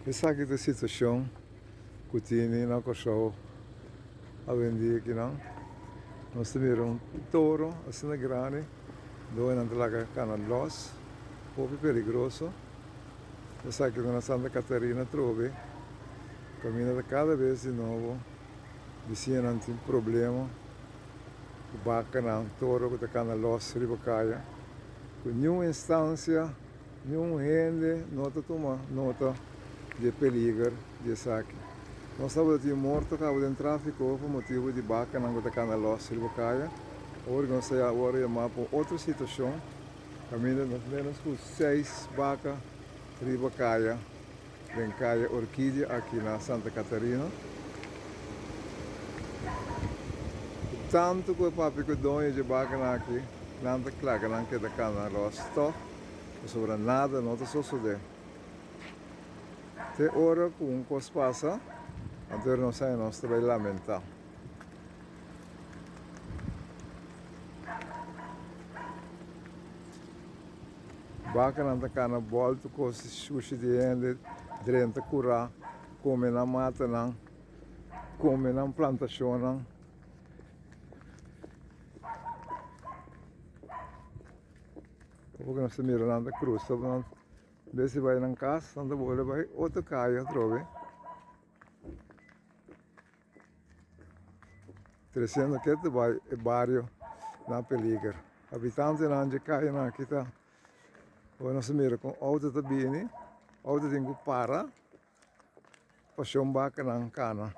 Essa aqui é a situação que tem na Kosovo hoje aqui não. Nós temos touro assim grande, dois não telaga canalos, pouco perigoso. Essa aqui na Santa Catarina trove, caminha cada vez de novo, vizinha não tem problema, o vaca não, touro que canalos ribacaia, com nenhuma instância, nenhum rende, nota toma, nota de perigo de saque. Nós estamos aqui morto cabo de tráfico por motivo de vaca não está canalos ribacaia. Hoje nós estamos agora chamar por outra situação, caminha nós menos com 6 vacas ribacaia, em caia Orquídea aqui na Santa Catarina. Tanto que o papi que dono de vaca aqui, não está claro não que está canalos, só sobre nada não está sucedendo. Até hora que um coisa passa, até nós saímos vai lamentar. Vaca não está cana volta com os sushi de ende, dentro curar, come na mata não, come na plantação não. Porque nós estamos mirando a cruz, então vê se vai na casa, não vai outra caia, trove. 300 que vai é bairro na perigo. Habitantes não de caia na aqui tá. Hoje nós miramos com auto também, auto tem que parar, para um vaca na cana.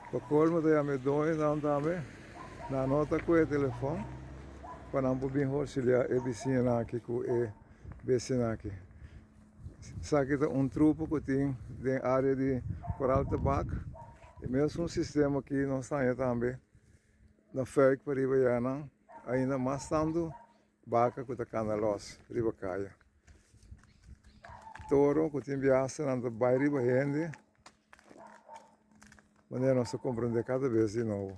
Para colmo de amedonho não também, na nota com o telefone, para não poder auxiliar a vizinha aqui com o vizinho aqui. Sabe que é truque que tem na área de Coral Tabaco, e mesmo um sistema que nós temos também, na FEC para Ribaiana, ainda mais tanto vaca que está canalos, ribacaia. Touro que tem viagem na bairro Ribaiana, mas nós compreendemos cada vez de novo.